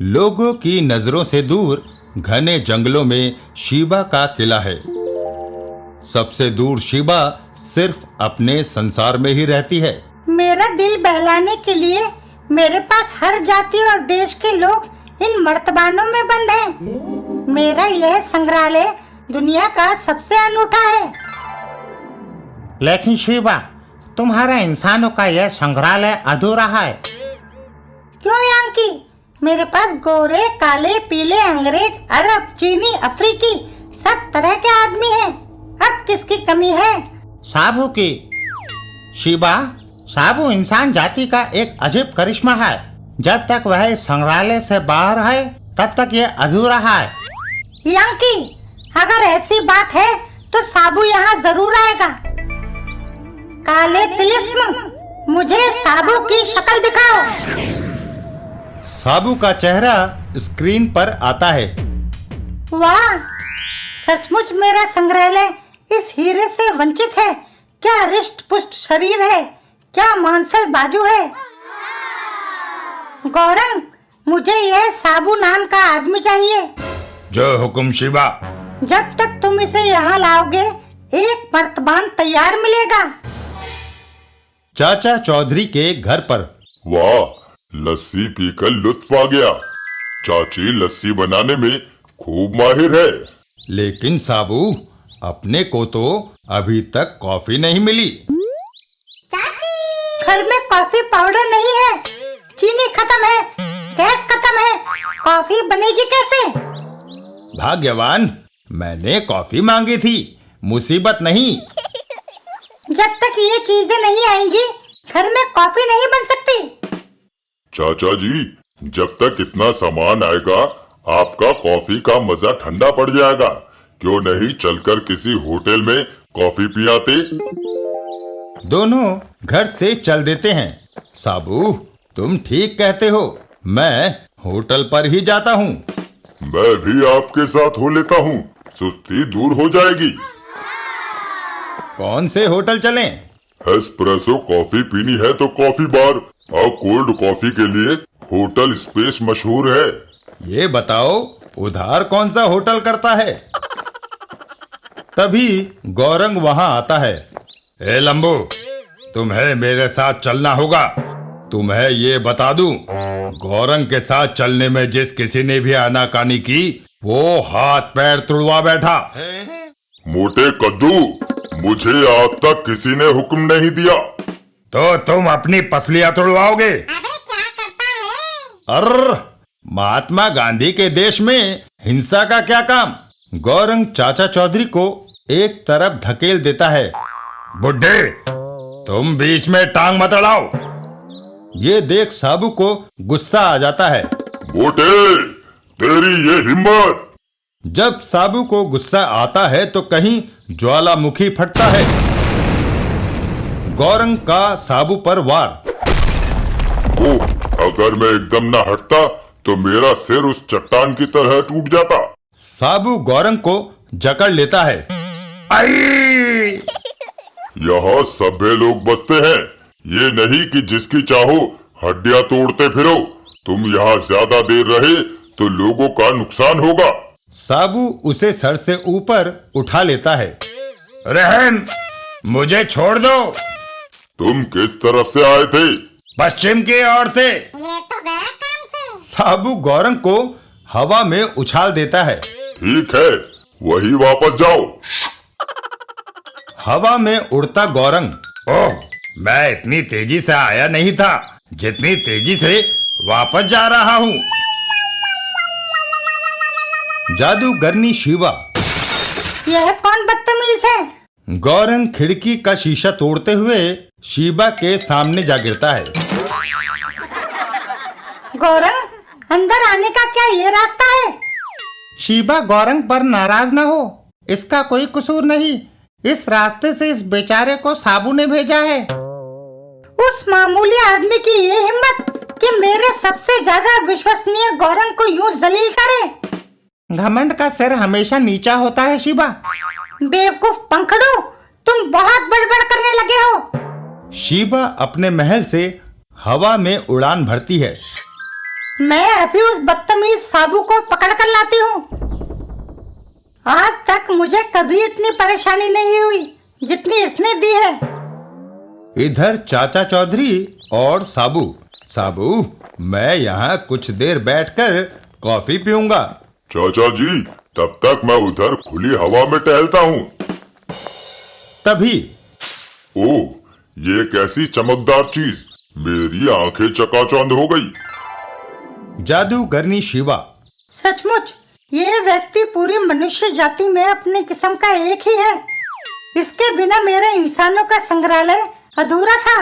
लोगों की नजरों से दूर घने जंगलों में शिवा का किला है। सबसे दूर शिवा सिर्फ अपने संसार में ही रहती है। मेरा दिल बहलाने के लिए मेरे पास हर जाति और देश के लोग इन मर्तबानों में बंद हैं। मेरा यह संग्रहालय दुनिया का सबसे अनूठा है। लेकिन शिवा, तुम्हारा इंसानों का यह संग्रहालय अधूरा है। क्यों यांकी? मेरे पास गोरे, काले, पीले, अंग्रेज, अरब, चीनी, अफ्रीकी सब तरह के आदमी हैं। अब किसकी कमी है? साबू की। शिवा, साबू इंसान जाति का एक अजीब करिश्मा है। जब तक वह इस संग्रहालय से बाहर है तब तक यह अधूरा है। यांकी, अगर ऐसी बात है तो साबू यहाँ जरूर आएगा। काले तिलिस्म, मुझे साबू की शक्ल दिखाओ। साबू का चेहरा स्क्रीन पर आता है। वाह, सचमुच मेरा संग्रहालय इस हीरे से वंचित है। क्या रिष्ट पुष्ट शरीर है, क्या मांसल बाजू है। गौरंग, मुझे यह साबू नाम का आदमी चाहिए। जो हुकुम शिवा। जब तक तुम इसे यहाँ लाओगे एक मर्तबान तैयार मिलेगा। चाचा चौधरी के घर पर। वाह, लस्सी पीकर लुत्फ आ गया। चाची लस्सी बनाने में खूब माहिर है। लेकिन साबू, अपने को तो अभी तक कॉफी नहीं मिली। घर में कॉफी पाउडर नहीं है, चीनी खत्म है, गैस खत्म है, कॉफी बनेगी कैसे? भाग्यवान, मैंने कॉफी मांगी थी, मुसीबत नहीं। जब तक ये चीजें नहीं आएंगी घर में कॉफी नहीं बन सकती। चाचा जी, जब तक इतना सामान आएगा आपका कॉफी का मजा ठंडा पड़ जाएगा। क्यों नहीं चलकर किसी होटल में कॉफी पियाते? दोनों घर से चल देते हैं। साबू, तुम ठीक कहते हो, मैं होटल पर ही जाता हूँ। मैं भी आपके साथ हो लेता हूँ, सुस्ती दूर हो जाएगी। कौन से होटल चलें? एस्प्रेसो कॉफी पीनी है तो कॉफी बार और कोल्ड कॉफी के लिए होटल स्पेस मशहूर है। ये बताओ, उधार कौन सा होटल करता है? तभी गौरंग वहां आता है। ए लंबू, तुम्हें मेरे साथ चलना होगा। तुम्हें ये बता दूं, गौरंग के साथ चलने में जिस किसी ने भी आनाकानी की वो हाथ पैर तुड़वा बैठा। मोटे कद्दू, मुझे आज तक किसी ने हुक्म नहीं दिया। तो तुम अपनी पसलियां तुड़वाओगे? अर्र, महात्मा गांधी के देश में हिंसा का क्या काम? गौरंग चाचा चौधरी को एक तरफ धकेल देता है। बुड्ढे, तुम बीच में टांग मत अड़ाओ। ये देख साबू को गुस्सा आ जाता है। मोटे, तेरी ये हिम्मत! जब साबू को गुस्सा आता है तो कहीं ज्वालामुखी फटता है। गौरंग का साबू पर वार। ओह, अगर मैं एकदम ना हटता तो मेरा सिर उस चट्टान की तरह टूट जाता। साबू गौरंग को जकड़ लेता है। आई! यहाँ सभ्य लोग बसते हैं, ये नहीं कि जिसकी चाहो हड्डियां तोड़ते फिरो। तुम यहाँ ज्यादा देर रहे तो लोगों का नुकसान होगा। साबू उसे सर से ऊपर उठा लेता है। रहम, मुझे छोड़ दो। तुम किस तरफ से आए थे? पश्चिम की ओर से। ये तो गया काम से। साबू गौरंग को हवा में उछाल देता है। ठीक है, वही वापस जाओ। हवा में उड़ता गौरंग, ओह, मैं इतनी तेजी से आया नहीं था जितनी तेजी से वापस जा रहा हूँ। जादूगरनी शिवा। यह कौन बदतमीज है? गौरंग खिड़की का शीशा तोड़ते हुए शिवा के सामने जा गिरता है। गौरंग, अंदर आने का क्या ये रास्ता है? शिवा गौरंग पर नाराज ना हो, इसका कोई कसूर नहीं। इस रास्ते से इस बेचारे को साबू ने भेजा है। उस मामूली आदमी की ये हिम्मत कि मेरे सबसे ज्यादा विश्वसनीय गौरंग को यूं जलील करे। घमंड का सिर हमेशा नीचा होता है शिवा। बेवकूफ पंखड़ू, तुम बहुत बड़बड़ करने लगे हो। शिवा अपने महल से हवा में उड़ान भरती है। मैं अभी उस बदतमीज साबू को पकड़ कर लाती हूँ। आज तक मुझे कभी इतनी परेशानी नहीं हुई जितनी इसने दी है। इधर चाचा चौधरी और साबू। साबू, मैं यहाँ कुछ देर बैठकर कॉफी पीऊंगा। चाचा जी, तब तक मैं उधर खुली हवा में टहलता हूँ। तभी ओह, ये कैसी चमकदार चीज, मेरी आंखें चकाचौंध हो गई। जादूगरनी शिवा। सचमुच ये व्यक्ति पूरी मनुष्य जाति में अपने किस्म का एक ही है। इसके बिना मेरे इंसानों का संग्रहालय अधूरा था।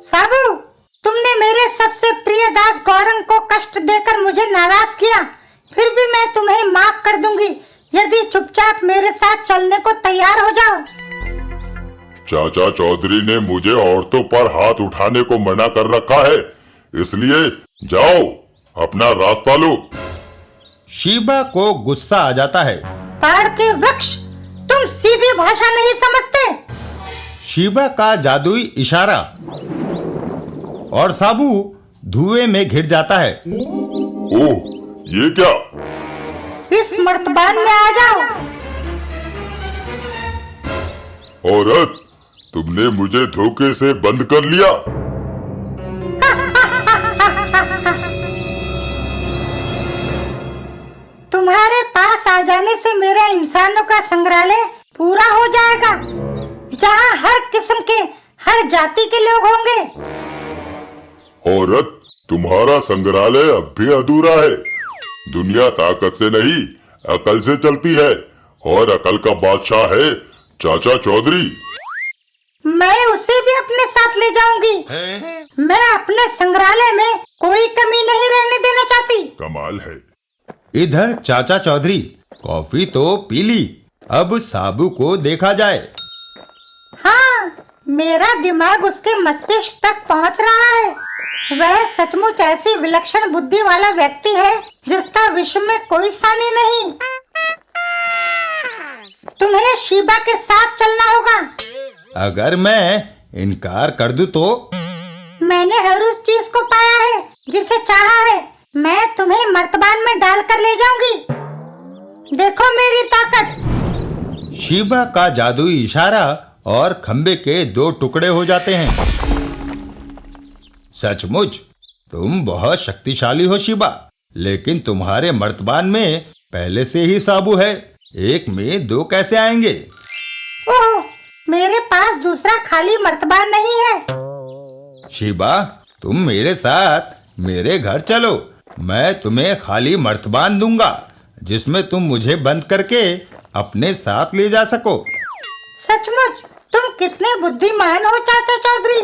साबू, तुमने मेरे सबसे प्रिय दास गौरंग को कष्ट देकर मुझे नाराज किया, फिर भी मैं तुम्हें माफ कर दूंगी यदि चुपचाप मेरे साथ चलने को तैयार हो जाओ। चाचा चौधरी ने मुझे औरतों पर हाथ उठाने को मना कर रखा है, इसलिए जाओ, अपना रास्ता लो। शिवा को गुस्सा आ जाता है। ताड़ के वृक्ष, तुम सीधी भाषा नहीं समझते। शिवा का जादुई इशारा और साबू धुएं में घिर जाता है। ओह, ये क्या? इस मर्तबान में आ जाओ। औरत, तुमने मुझे धोखे से बंद कर लिया। तुम्हारे पास आ जाने से मेरा इंसानों का संग्रहालय पूरा हो जाएगा, जहाँ हर किस्म के, हर जाति के लोग होंगे। औरत, तुम्हारा संग्रहालय अब भी अधूरा है। दुनिया ताकत से नहीं, अकल से चलती है, और अकल का बादशाह है चाचा चौधरी। मैं उसे भी अपने साथ ले जाऊंगी। मैं अपने संग्रहालय में कोई कमी नहीं रहने देना चाहती। कमाल है। इधर चाचा चौधरी, कॉफी तो पी ली, अब साबू को देखा जाए। हाँ, मेरा दिमाग उसके मस्तिष्क तक पहुंच रहा है। वह सचमुच ऐसी विलक्षण बुद्धि वाला व्यक्ति है जिसका विश्व में कोई सानी नहीं। तुम्हें शिवा के साथ चलना होगा। अगर मैं इनकार कर दूं तो? मैंने हर उस चीज को पाया है जिसे चाहा है। मैं तुम्हें मर्तबान में डालकर ले जाऊंगी। देखो मेरी ताकत। शिवा का जादुई इशारा और खंबे के 2 टुकड़े हो जाते हैं। सचमुच तुम बहुत शक्तिशाली हो शिवा, लेकिन तुम्हारे मर्तबान में पहले से ही साबू है, एक में 2 कैसे आएंगे? ओह, मेरे पास दूसरा खाली मर्तबान नहीं है। शिवा, तुम मेरे साथ मेरे घर चलो, मैं तुम्हें खाली मर्तबान दूंगा जिसमें तुम मुझे बंद करके अपने साथ ले जा सको। सचमुच तुम कितने बुद्धिमान हो चाचा चौधरी।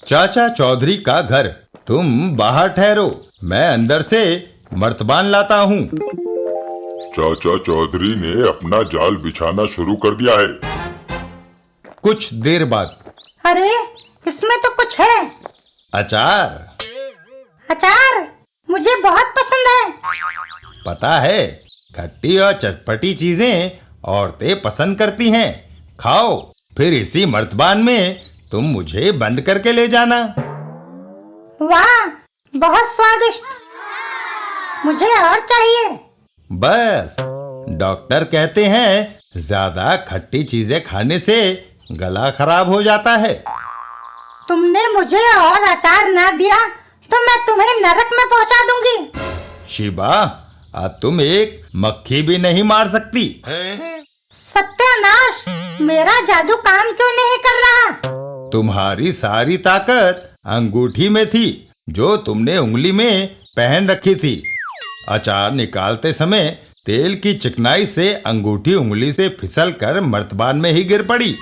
चाचा चौधरी का घर, तुम बाहर ठहरो, मैं अंदर से मर्तबान लाता हूँ। चाचा चौधरी ने अपना जाल बिछाना शुरू कर दिया है। कुछ देर बाद, अरे, इसमें तो कुछ है। अचार। अचार मुझे बहुत पसंद है। पता है, खट्टी और चटपटी चीजें औरतें पसंद करती हैं। खाओ, फिर इसी मर्तबान में तुम मुझे बंद करके ले जाना। वाह, बहुत स्वादिष्ट। मुझे और चाहिए। बस, डॉक्टर कहते हैं ज्यादा खट्टी चीजें खाने से गला खराब हो जाता है। तुमने मुझे और अचार ना दिया तो मैं तुम्हें नरक में पहुंचा दूंगी। शिबा, अब तुम एक मक्खी भी नहीं मार सकती। सत्यानाश, मेरा जादू काम क्यों नहीं कर रहा? तुम्हारी सारी ताकत अंगूठी में थी जो तुमने उंगली में पहन रखी थी। अचार निकालते समय तेल की चिकनाई से अंगूठी उंगली से फिसल कर मर्तबान में ही गिर पड़ी।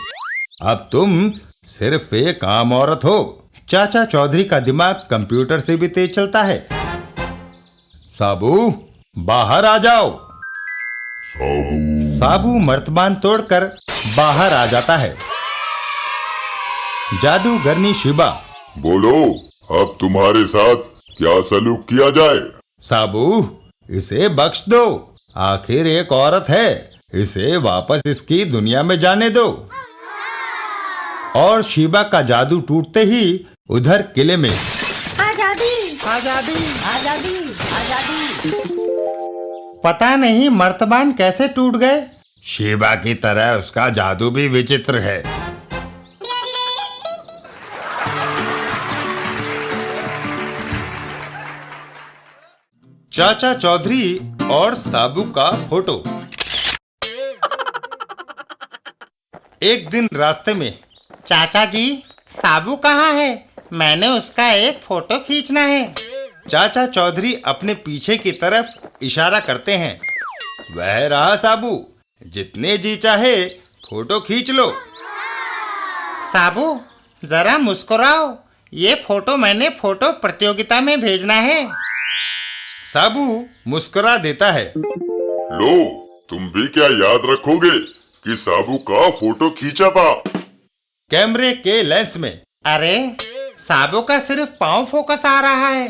अब तुम सिर्फ एक आम औरत हो। चाचा चौधरी का दिमाग कंप्यूटर से भी तेज चलता है। साबू, बाहर आ जाओ। साबू मर्तबान तोड़कर बाहर आ जाता है। जादूगरनी शिबा, बोलो, अब तुम्हारे साथ क्या सलूक किया जाए? साबू, इसे बख्श दो। आखिर एक औरत है, इसे वापस इसकी दुनिया में जाने दो। और शिबा का जादू टूटते ही उधर किले में आजादी, आजादी, आजादी, आजादी। पता नहीं मर्तबान कैसे टूट गए। शिबा की तरह उसका जादू भी विचित्र है। चाचा चौधरी और साबू का फोटो। एक दिन रास्ते में, चाचा जी, साबू कहाँ है? मैंने उसका एक फोटो खींचना है। चाचा चौधरी अपने पीछे की तरफ इशारा करते हैं। वह रहा साबू, जितने जी चाहे फोटो खींच लो। साबू, जरा मुस्कुराओ। ये फोटो मैंने फोटो प्रतियोगिता में भेजना है। साबू मुस्कुरा देता है। लो, तुम भी क्या याद रखोगे कि साबू का फोटो खींचा था? कैमरे के लेंस में। अरे, साबू का सिर्फ पांव फोकस आ रहा है।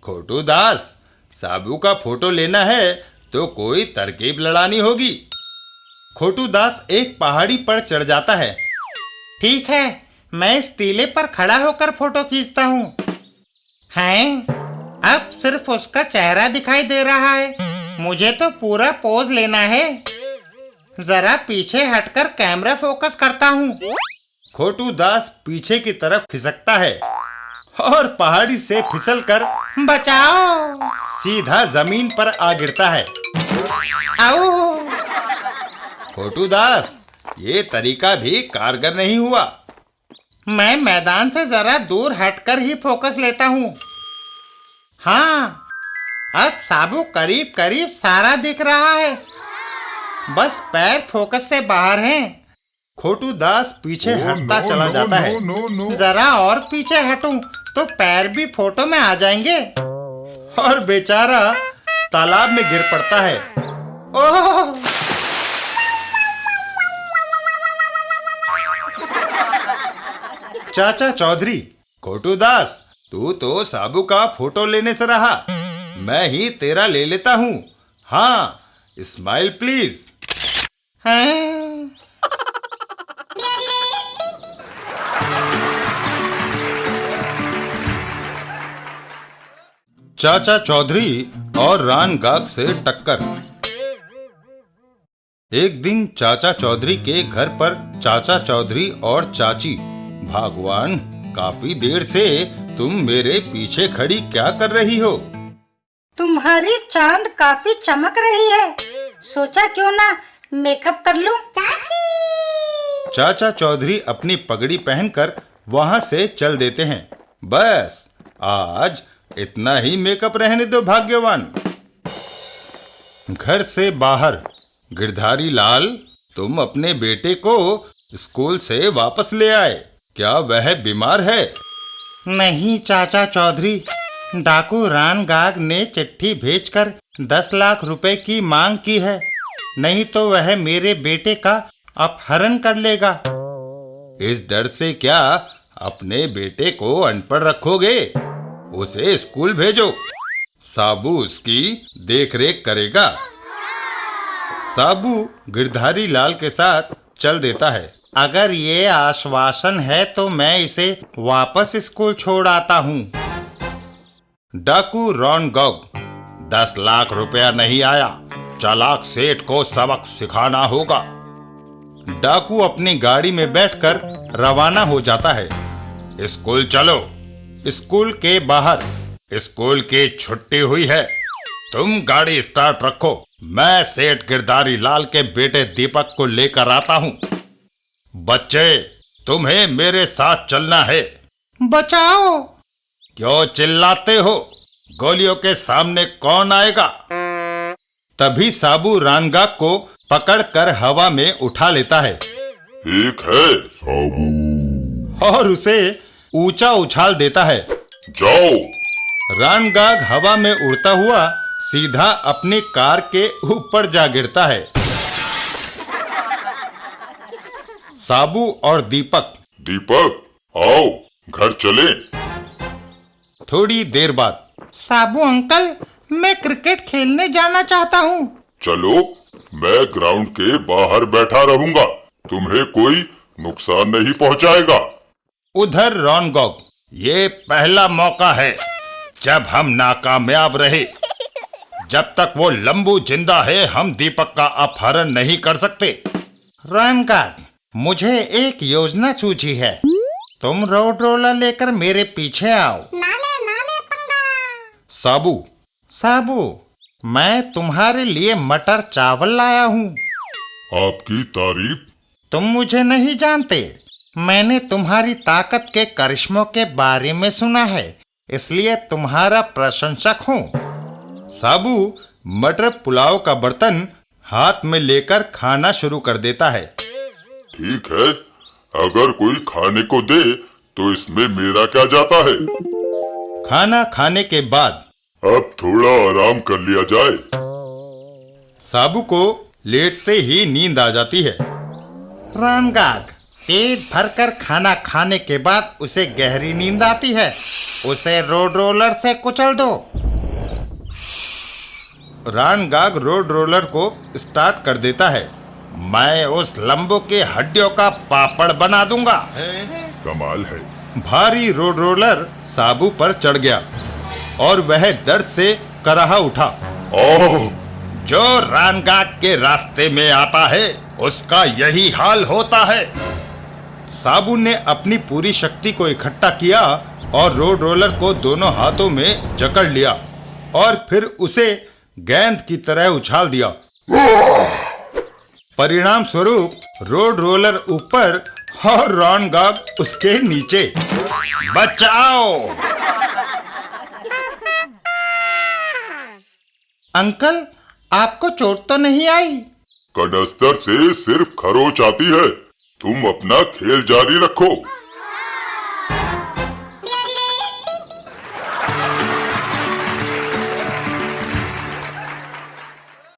खोटू दास, साबू का फोटो लेना है तो कोई तरकीब लड़ानी होगी। खोटू दास एक पहाड़ी पर चढ़ जाता है। ठीक है, मैं इस टीले पर खड़ा होकर फोटो खींचता हूँ। हैं? अब सिर्फ उसका चेहरा दिखाई दे रहा है। मुझे तो पूरा पोज लेना है। जरा पीछे हटकर कैमरा फोकस करता हूँ। खोटू दास पीछे की तरफ खिसकता है और पहाड़ी से फिसलकर बचाओ! सीधा जमीन पर आ गिरता है। आओ! खोटू दास, ये तरीका भी कारगर नहीं हुआ। मैं मैदान से जरा दूर हटकर ही फोकस लेता हूँ। हाँ, अब साबू करीब करीब सारा दिख रहा है। बस पैर फोकस से बाहर हैं। खोटू दास पीछे हटता चला जाता है। जरा और पीछे हटूं तो पैर भी फोटो में आ जाएंगे। और बेचारा तालाब में गिर पड़ता है। ओह! चाचा चौधरी, खोटू दास, तू तो साबू का फोटो लेने से रहा। मैं ही तेरा ले लेता हूँ। हाँ, स्माइल प्लीज। हैं? चाचा चौधरी और रान गाग से टक्कर। एक दिन चाचा चौधरी के घर पर चाचा चौधरी और चाची, भगवान, काफी देर से तुम मेरे पीछे खड़ी क्या कर रही हो? तुम्हारी चांद काफी चमक रही है। सोचा क्यों ना मेकअप कर लूं? चाचा चौधरी अपनी पगड़ी पहनकर वहां से चल देते हैं। बस, आज इतना ही मेकअप रहने दो भाग्यवान। घर से बाहर, गिरधारी लाल, तुम अपने बेटे को स्कूल से वापस ले आए। क्या वह बीमार है? नहीं चाचा चौधरी, डाकू रान गाग ने चिट्ठी भेजकर 10 लाख रुपए की मांग की है। नहीं तो वह मेरे बेटे का अपहरण कर लेगा। इस डर से क्या अपने बेटे को अनपढ़ रखोगे? उसे स्कूल भेजो। साबू उसकी देखरेख करेगा। साबू गिरधारी लाल के साथ चल देता है। अगर ये आश्वासन है तो मैं इसे वापस स्कूल छोड़ आता हूँ। डाकू रॉन गॉग 10 लाख रुपया नहीं आया, चालाक सेठ को सबक सिखाना होगा। डाकू अपनी गाड़ी में बैठकर रवाना हो जाता है। स्कूल चलो। स्कूल के बाहर स्कूल की छुट्टी हुई है, तुम गाड़ी स्टार्ट रखो, मैं सेठ गिरधारी लाल के बेटे दीपक को लेकर आता हूँ। बच्चे, तुम्हें मेरे साथ चलना है। बचाओ! क्यों चिल्लाते हो? गोलियों के सामने कौन आएगा? तभी साबू रानगाग को पकड़कर हवा में उठा लेता है। एक है साबू। और उसे ऊंचा उछाल देता है। जाओ। रानगाग हवा में उड़ता हुआ सीधा अपनी कार के ऊपर जा गिरता है। साबू और दीपक आओ घर चले। थोड़ी देर बाद साबू अंकल, मैं क्रिकेट खेलने जाना चाहता हूँ। चलो, मैं ग्राउंड के बाहर बैठा रहूंगा, तुम्हें कोई नुकसान नहीं पहुंचाएगा। उधर रॉन गॉग, ये पहला मौका है जब हम नाकामयाब रहे। जब तक वो लंबू जिंदा है हम दीपक का अपहरण नहीं कर सकते। रानगाग, मुझे एक योजना सूझी है। तुम रोड रोलर लेकर मेरे पीछे आओ। नाले पंगा। साबू, मैं तुम्हारे लिए मटर चावल लाया हूँ। आपकी तारीफ। तुम मुझे नहीं जानते, मैंने तुम्हारी ताकत के करिश्मों के बारे में सुना है, इसलिए तुम्हारा प्रशंसक हूँ। साबू मटर पुलाव का बर्तन हाथ में लेकर खाना शुरू कर देता है। ठीक है, अगर कोई खाने को दे तो इसमें मेरा क्या जाता है। खाना खाने के बाद अब थोड़ा आराम कर लिया जाए। साबू को लेटते ही नींद आ जाती है। रानगाग, पेट भरकर खाना खाने के बाद उसे गहरी नींद आती है, उसे रोड रोलर से कुचल दो। रानगाग रोड रोलर को स्टार्ट कर देता है। मैं उस लंबू के हड्डियों का पापड़ बना दूंगा। कमाल है। भारी रोड रोलर साबू पर चढ़ गया और वह दर्द से कराहा उठा। ओह! जो रानगाग के रास्ते में आता है उसका यही हाल होता है। साबू ने अपनी पूरी शक्ति को इकट्ठा किया और रोड रोलर को दोनों हाथों में जकड़ लिया और फिर उसे गेंद की तरह उछाल दिया। परिणाम स्वरूप रोड रोलर ऊपर और रानगाग उसके नीचे। बचाओ! अंकल, आपको चोट तो नहीं आई? कनस्तर से सिर्फ खरोच आती है, तुम अपना खेल जारी रखो।